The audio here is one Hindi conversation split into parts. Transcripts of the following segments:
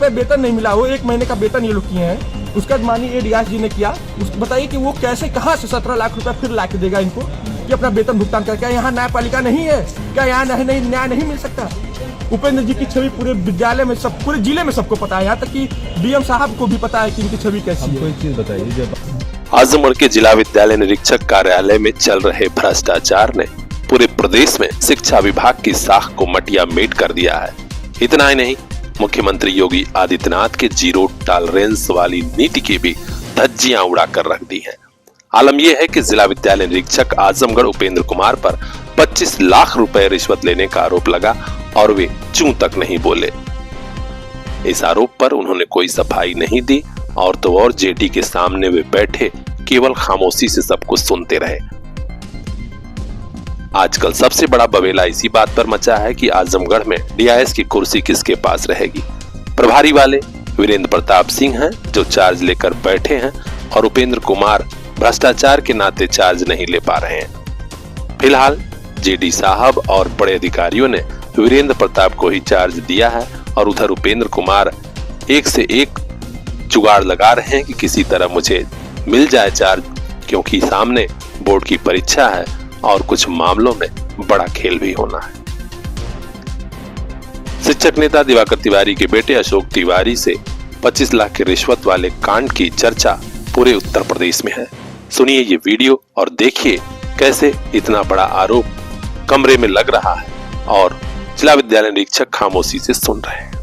रुपए वेतन नहीं मिला, वो 1 महीने का वेतन ये लोग किए हैं। उसका माननीय डियास जी ने किया। बताइए कि वो कैसे, कहाँ से 17 लाख रुपया फिर ला के देगा इनको कि अपना वेतन भुगतान कर। क्या यहाँ न्यायपालिका नहीं है? क्या यहाँ न्याय नहीं मिल सकता? उपेंद्र जी की छवि पूरे विद्यालय में, सब पूरे जिले में सबको पता है, यहाँ तक कि डीएम साहब को भी पता है कि इनकी छवि कैसी है। कोई चीज बताइए। जब आजमगढ़ के जिला विद्यालय निरीक्षक कार्यालय में चल रहे भ्रष्टाचार ने पूरे प्रदेश में शिक्षा विभाग की साख को मटिया मेट कर दिया है। इतना ही नहीं, मुख्यमंत्री योगी आदित्यनाथ के जीरो टॉलरेंस वाली नीति की भी धज्जियां उड़ा कर रख दी हैं। आलम यह है कि जिला विद्यालय निरीक्षक आजमगढ़ उपेंद्र कुमार पर 25 लाख रुपए रिश्वत लेने का आरोप लगा और वे चूं तक नहीं बोले। इस आरोप पर उन्होंने कोई सफाई नहीं दी और तो और जेडी के सामने वे बैठे केवल खामोशी से सब कुछ सुनते रहे। आजकल सबसे बड़ा बवेला इसी बात पर मचा है कि आजमगढ़ में डीआईएस की कुर्सी किसके पास रहेगी। प्रभारी वाले वीरेंद्र प्रताप सिंह हैं जो चार्ज लेकर बैठे हैं और उपेंद्र कुमार भ्रष्टाचार के नाते चार्ज नहीं ले पा रहे हैं। फिलहाल जेडी साहब और बड़े अधिकारियों ने वीरेंद्र प्रताप को ही चार्ज दिया है और उधर उपेंद्र कुमार एक से एक जुगाड़ लगा रहे हैं कि किसी तरह मुझे मिल जाए चार्ज, क्योंकि सामने बोर्ड की परीक्षा है और कुछ मामलों में बड़ा खेल भी होना है। शिक्षक नेता दिवाकर तिवारी के बेटे अशोक तिवारी से 25 लाख की रिश्वत वाले कांड की चर्चा पूरे उत्तर प्रदेश में है। सुनिए ये वीडियो और देखिए कैसे इतना बड़ा आरोप कमरे में लग रहा है और जिला विद्यालय निरीक्षक खामोशी से सुन रहे हैं।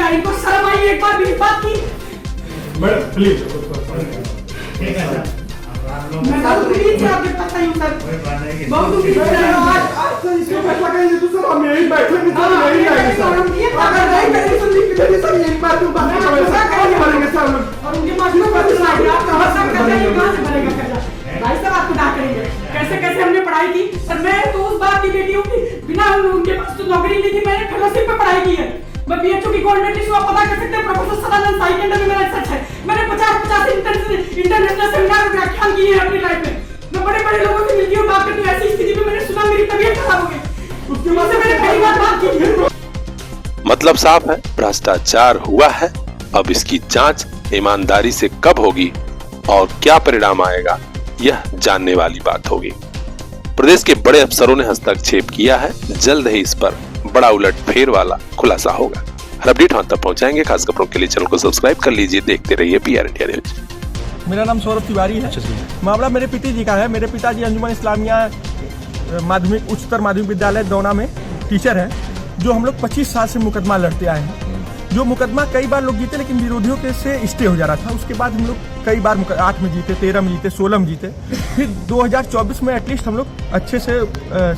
इनको शर्म आई एक बार भी बात की? मैडम प्लीज मैं बहुत उम्मीद से आपके पास आई हूं सर, बहुत उम्मीद से आज तो इसको फैसला करेंगे तो सर हम यहीं बैठेंगे सर, यहीं आएंगे सर। अगर नहीं करेंगे तो लिख दीजिए सर, यहीं बात तो बात करेंगे सर। और उनके पास में पैसे लाएंगे, आप कहां से करेंगे, कहां से भरेगा खर्चा? भाई साहब आपको ना करेंगे कैसे कैसे हमने पढ़ाई की सर। मैं तो उस बात की बेटी हूं कि बिना उनके पास तो नौकरी नहीं थी, मैंने फेलोशिप पे पढ़ाई की है। मैं बीएचयू की गोल्ड मेडलिस्ट हूं, आप पता कर सकते हैं। प्रोफेसर सदानंद साई के अंडर में मेरा रिसर्च है। मैंने 50 इंटरनेशनल सेमिनार में व्याख्यान किए हैं अपनी लाइफ में। मैं बड़े बड़े लोगों से मिलती हूं, बात करती हूं। ऐसी स्थिति में मैंने सुना मेरी तबीयत खराब हो गई, उसके बाद से मैंने पहली बार बात की है। मतलब साफ है, भ्रष्टाचार हुआ है। अब इसकी जांच ईमानदारी से कब होगी और क्या परिणाम आएगा, यह जानने वाली बात होगी। प्रदेश के बड़े अफसरों ने हस्तक्षेप किया है। जल्द ही इस पर बड़ा उलटफेर वाला खुलासा होगा। हर अपडेट हम तक पहुंचाएंगे। खास खबरों के लिए चैनल को सब्सक्राइब कर लीजिए। देखते रहिए PR इंडिया न्यूज। मेरा नाम सौरभ तिवारी है। मामला मेरे पिताजी का है। मेरे पिताजी अंजुमन इस्लामिया माध्यमिक उच्चतर माध्यमिक विद्यालय दौना में टीचर है, जो हम लोग 25 साल से मुकदमा लड़ते आए हैं। जो मुकदमा कई बार लोग जीते, लेकिन विरोधियों के से स्टे हो जा रहा था। उसके बाद हम लोग कई बार 8 में जीते, 13 में जीते, 16 में जीते। फिर 2024 में एटलीस्ट हम लोग अच्छे से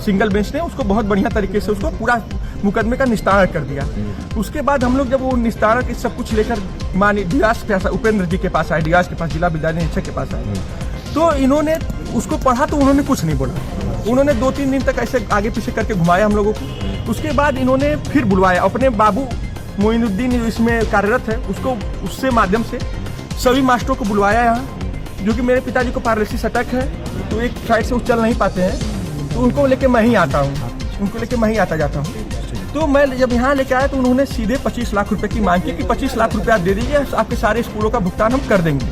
सिंगल बेंच ने उसको बहुत बढ़िया तरीके से उसको पूरा मुकदमे का निस्तारण कर दिया। उसके बाद हम लोग जब वो निस्तारण के सब कुछ लेकर माननीय डियास के पास, उपेंद्र जी के पास आए, डियास के पास, जिला विद्यालय निरीक्षक के पास आए, तो इन्होंने उसको पढ़ा तो उन्होंने कुछ नहीं बोला। उन्होंने 2-3 दिन तक ऐसे आगे पीछे करके घुमाया हम लोगों को। उसके बाद इन्होंने फिर बुलवाया अपने बाबू मोइनुद्दीन, इसमें कार्यरत है, उसको उससे माध्यम से सभी मास्टरों को बुलवाया यहाँ, जो कि मेरे पिताजी को पैरालिसिस अटैक है, तो एक साइड से वो चल नहीं पाते हैं, तो उनको लेके मैं ही आता हूँ, उनको लेके मैं ही आता जाता हूँ। तो मैं जब यहाँ लेके आया तो उन्होंने सीधे 25 लाख रुपए की मांग की कि 25 लाख रुपए आप दे दीजिए, आपके सारे स्कूलों का भुगतान हम कर देंगे,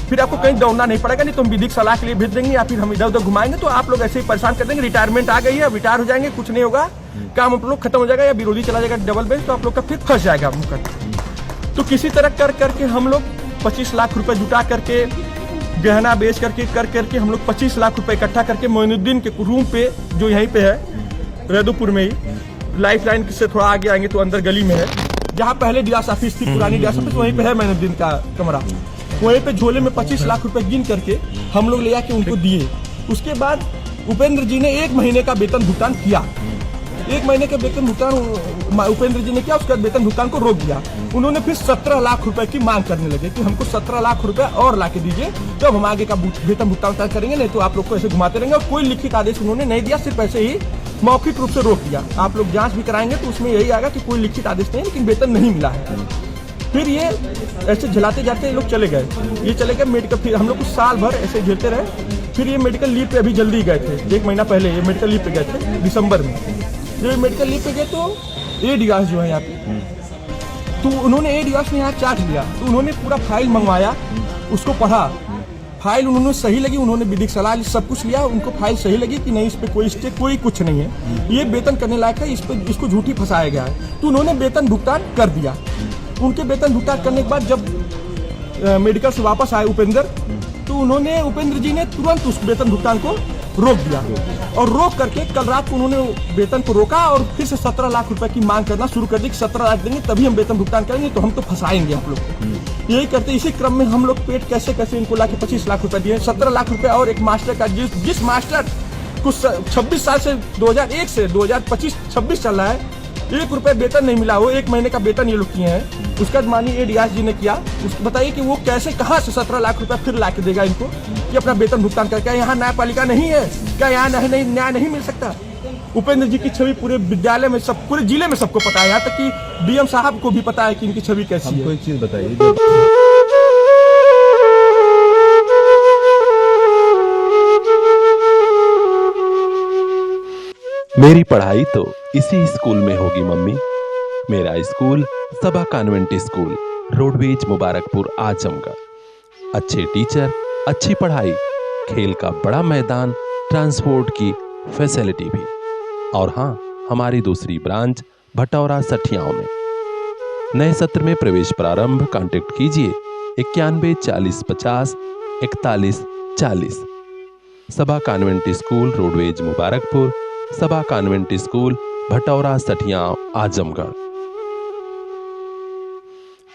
फिर आपको कहीं दौड़ना नहीं पड़ेगा, नहीं तो हम विधिक सलाह के लिए भेज देंगे या फिर हम इधर उधर घुमाएंगे तो आप लोग ऐसे ही परेशान कर देंगे। रिटायरमेंट आ गई है, अब रिटायर हो जाएंगे, कुछ नहीं होगा, काम आप लोग खत्म हो जाएगा, या विरोधी चला जाएगा डबल बेंच, तो आप लोग का फिर फंस जाएगा मुकदमा। तो किसी तरह कर करके हम लोग 25 लाख रुपए जुटा करके, गहना बेच करके कर करके हम लोग 25 लाख रुपए इकट्ठा करके मोइनुद्दीन के रूम पे, जो यहीं पे है रेदुपुर में ही, लाइफ लाइन से थोड़ा आगे आएंगे तो अंदर गली में है, जहाँ पहले डियास ऑफिस थी, पुरानी डियास ऑफिस, वहीं पे है मोइनुद्दीन का कमरा। वहीं पे झोले में 25 लाख रुपए गिन करके हम लोग ले आके उनको दिए। उसके बाद उपेंद्र जी ने 1 महीने का वेतन भुगतान किया। 1 महीने के वेतन भुगतान उपेंद्र जी ने किया, उसके बाद वेतन भुगतान को रोक दिया। उन्होंने फिर 17 लाख रुपए की मांग करने लगे कि हमको 17 लाख रुपए और ला के दीजिए, जब हम आगे का वेतन भुगतान तय करेंगे, नहीं तो आप लोग को ऐसे घुमाते रहेंगे। और कोई लिखित आदेश उन्होंने नहीं दिया, सिर्फ ऐसे ही मौखिक रूप से रोक दिया। आप लोग जांच भी कराएंगे तो उसमें यही आएगा कि कोई लिखित आदेश नहीं, लेकिन वेतन नहीं मिला है। फिर ये ऐसे झेलाते जाते ये लोग चले गए। ये चले गए मेडिकल, फिर हम लोग कुछ साल भर ऐसे झेलते रहे। फिर ये मेडिकल लीव पे अभी जल्दी गए थे, 1 महीना पहले ये मेडिकल लीव पे गए थे दिसंबर में। जब ये मेडिकल लीव पे गए तो ADOS जो है यहाँ पे, तो उन्होंने ADOS ने यहाँ चार्ज लिया, तो उन्होंने पूरा फाइल मंगवाया, उसको पढ़ा। फाइल उन्होंने सही लगी, उन्होंने विधिक सलाह ली, सब कुछ लिया, उनको फाइल सही लगी कि नहीं इस पे कोई स्टे कोई कुछ नहीं है, ये वेतन करने लायक है, इसको झूठी फंसाया गया है। तो उन्होंने वेतन भुगतान कर दिया। उनके वेतन भुगतान करने के बाद जब मेडिकल से वापस आए उपेंद्र, तो उपेंद्र जी ने तुरंत उस वेतन भुगतान को रोक दिया। और रोक करके कल रात को उन्होंने वेतन को रोका और फिर से 17 लाख रुपए की मांग करना शुरू कर दी कि 17 लाख देंगे तभी हम वेतन भुगतान करेंगे, तो हम तो फंसाएंगे आप लोग को। यही करते इसी क्रम में हम लोग पेट कैसे कैसे इनको लाके 25 लाख रुपए दिए, 17 लाख रुपए। और एक मास्टर का जिस मास्टर को 26 साल से 2001 से 2025-26 चल रहा है, 1 रुपए वेतन नहीं मिला, वो 1 महीने का वेतन ये लोग किए हैं। उसका माननीय ADOS जी ने किया। उसको बताइए कि वो कैसे कहाँ से 17 लाख रुपए फिर ला के देगा इनको कि अपना वेतन भुगतान कर। क्या यहाँ न्यायपालिका नहीं है? क्या यहाँ न्याय नहीं मिल सकता? उपेंद्र जी की छवि पूरे विद्यालय में, सब पूरे जिले में सबको पता है, यहाँ तक कि DM साहब को भी पता है कि इनकी छवि कैसी है। हमको एक चीज बताइए, मेरी पढ़ाई तो इसी स्कूल में होगी मम्मी। मेरा school Saba convent school, roadways Mubarakpur Azamgarh. अच्छे टीचर, अच्छी पढ़ाई, खेल का बड़ा मैदान, ट्रांसपोर्ट की फैसिलिटी भी। और हाँ, हमारी दूसरी ब्रांच भटौरा सठियाओं में। नए सत्र में प्रवेश प्रारंभ। कांटेक्ट कीजिए 91 40 50 41 40। Saba convent school, roadways Mubarakpur, Saba convent school, Bhataura सठियाओं आजमगढ़।